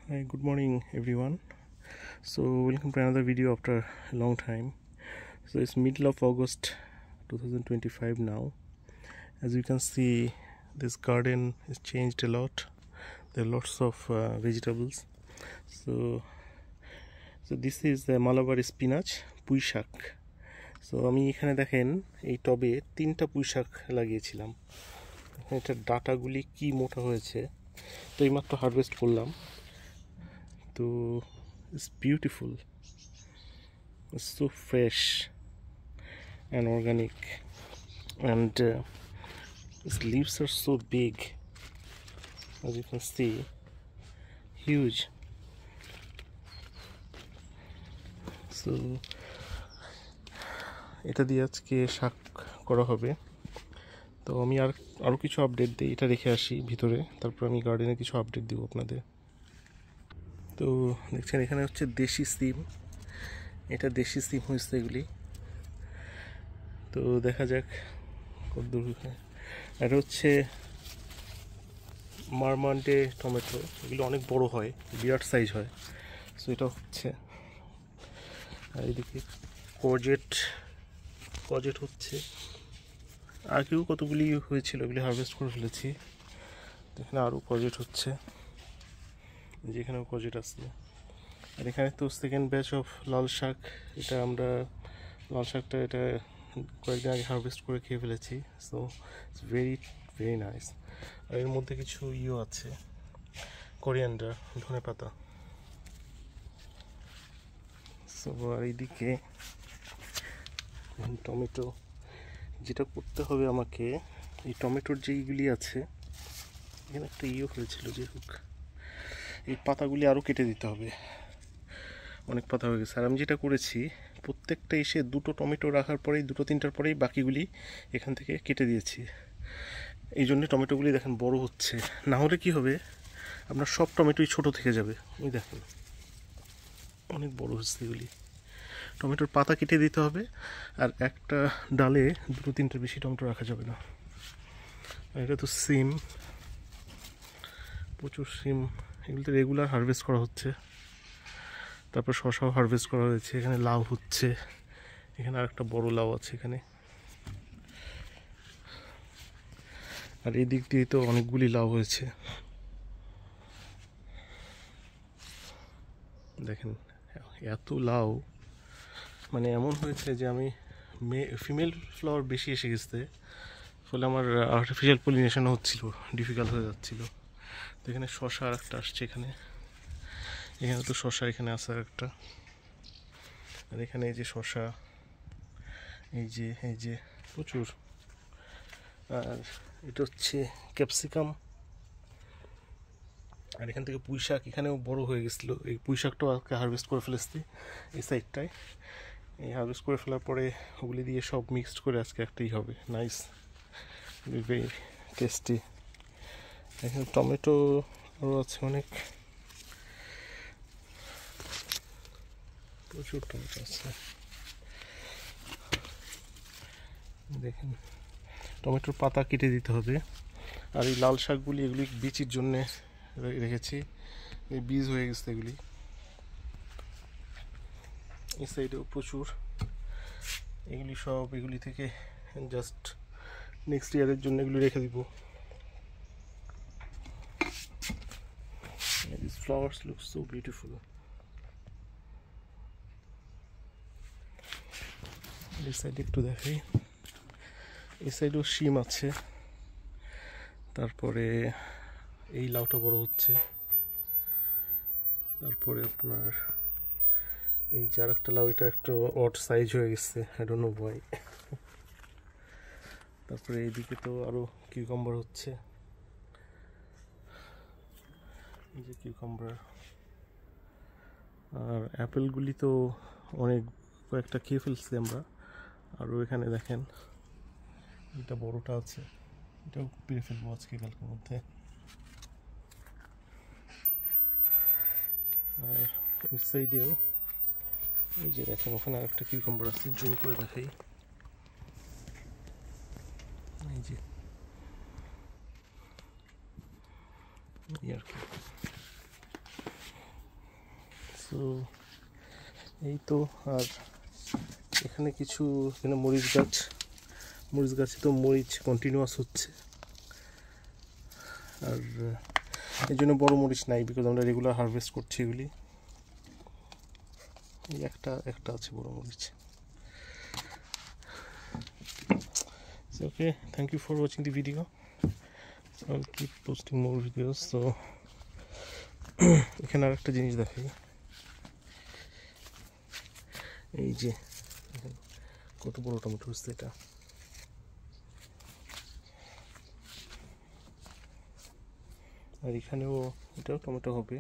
Hi, good morning everyone. So welcome to another video after a long time. So it's middle of August 2025 now. As you can see, this garden is changed a lot. There are lots of vegetables. So this is the Malabar spinach, পুঁই শাক. So আমি এখানে দেখেন এই টবে তিনটা পুঁই শাক লাগিয়েছিলাম. এটার ডাটাগুলি কি মোটা হয়েছে, তো এইমাত্র হারভেস্ট করলাম. তো it's beautiful, it's so fresh and organic, and its leaves are so big, as you can see, huge. So এটা দিয়ে আজকে শাক করা হবে. তো আমি আরও কিছু আপডেট দিই, এটা রেখে আসি ভিতরে, তারপর আমি গার্ডেনে কিছু আপডেট দিব আপনাদের. তো দেখছেন এখানে হচ্ছে দেশি সিম, এটা দেশি সিম হয়েছে এগুলি. তো দেখা যাক কতদূর. এটা হচ্ছে মারমান্ডে টমেটো, এগুলো অনেক বড় হয়, বিরাট সাইজ হয়. সো এটা হচ্ছে, আর এদিকে কজেট হচ্ছে. আগেও কতগুলি হয়েছিল, এগুলি হারভেস্ট করে ফেলেছি. এখানে আরও কজেট হচ্ছে, যেখানেও কজেট আছে. আর এখানে তো সেকেন্ড ব্যাচ অফ লাল শাক. এটা আমরা লাল শাকটা এটা কয়েকদিন আগে হারভেস্ট করে খেয়ে ফেলেছি. So it's very nice. আর এর মধ্যে কিছু আছে, কোরিয়ান্ডার, ধনে পাতা. সো আর এইদিকে টমেটো. যেটা করতে হবে আমাকে, এই টমেটোর যেইগুলি আছে, এখানে একটা হয়েছিল, যে হোক এই পাতাগুলি আরও কেটে দিতে হবে, অনেক পাতা হয়ে গেছে. আর আমি যেটা করেছি, প্রত্যেকটা এসে দুটো টমেটো রাখার পরেই, দুটো তিনটার পরেই বাকিগুলি এখান থেকে কেটে দিয়েছি. এই জন্যে টমেটোগুলি দেখেন বড় হচ্ছে. না হলে কি হবে, আপনার সব টমেটোই ছোট থেকে যাবে. ওই দেখেন অনেক বড় হচ্ছে এগুলি. টমেটোর পাতা কেটে দিতে হবে, আর একটা ডালে দুটো তিনটার বেশি টমেটো রাখা যাবে না. এটা তো সিম, প্রচুর সিম, এগুলিতে রেগুলার হারভেস্ট করা হচ্ছে. তারপর শশাও হারভেস্ট করা হয়েছে. এখানে লাউ হচ্ছে, এখানে আর একটা বড় লাউ আছে এখানে. আর এই দিক দিয়ে তো অনেকগুলি লাউ হয়েছে. দেখেন এত লাউ, মানে এমন হয়েছে যে আমি ফিমেল ফ্লাওয়ার বেশি এসে গেছে, ফলে আমার আর্টিফিশিয়াল পলিনেশনও হচ্ছিল, ডিফিকাল্ট হয়ে যাচ্ছিল. তো এখানে শশা আর একটা আসছে, এখানে তো শশা এখানে আছে আর একটা. আর এখানে এই যে শশা, এই যে প্রচুর. আর এটা হচ্ছে ক্যাপসিকাম. আর এখান থেকে পুঁই শাক এখানেও বড় হয়ে গেছিলো. এই পুঁই শাকটাও আজকে হারভেস্ট করে ফেলেছি এই সাইডটায়. এই হারভেস্ট করে ফেলার পরে ওগুলি দিয়ে সব মিক্সড করে আজকে একটাই হবে, নাইস, ভেরি টেস্টি. এখানে টমেটো আরও আছে অনেক, প্রচুর টমেটো আছে. দেখেন টমেটোর পাতা কেটে দিতে হবে. আর এই লাল শাকগুলি, এগুলি বীচির জন্যে রেখেছি, এই বীজ হয়ে গেছে এগুলি. এই সাইডেও প্রচুর, এগুলি থেকে জাস্ট নেক্সট ইয়ারের জন্য এগুলি রেখে দিব. These flowers look so beautiful. এই সাইডে একটু দেখাই, এই সাইডেও শিম আছে. তারপরে এই লাউটা বড় হচ্ছে. তারপরে আপনার এই যে আর একটা লাউ, এটা একটু অড সাইজ হয়ে গেছে, আই ডোন্ট নো হোয়াই. তারপরে এইদিকে তো আরও কিউকাম্বার হচ্ছে, এই যে কিউকাম্বার. আর অ্যাপেলগুলি তো অনেক, কয়েকটা খেয়ে ফেলছি আমরা. আরও এখানে দেখেন এটা বড়টা আছে, এটাও পেরে ফেলবো আজকে কালকের মধ্যে. আর ওই সাইডেও এই যে দেখেন, ওখানে আর একটা কিউকাম্বার আছে, জুম করে দেখাই. এই যে আর কি. সো এই তো। আর এখানে কিছু এখানে মরিচ গাছে তো মরিচ কন্টিনিউয়াস হচ্ছে। আর এই জন্য বড় মরিচ নাই, বিকজ আমরা রেগুলার হারভেস্ট করছি এগুলি। এই একটা আছে বড় মরিচ। Okay, thank you for watching the video. I'll keep posting more videos. So এখানে আর একটা জিনিস দেখাই, এই যে কত বড় টমেটো হচ্ছে এটা। আর এখানেও এটাও টমেটো হবে।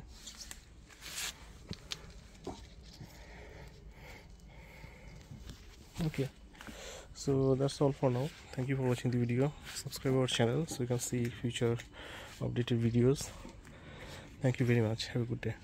Okay, so that's all for now. Thank you for watching the video. Subscribe our channel so you can see future updated videos. Thank you very much. Have a good day.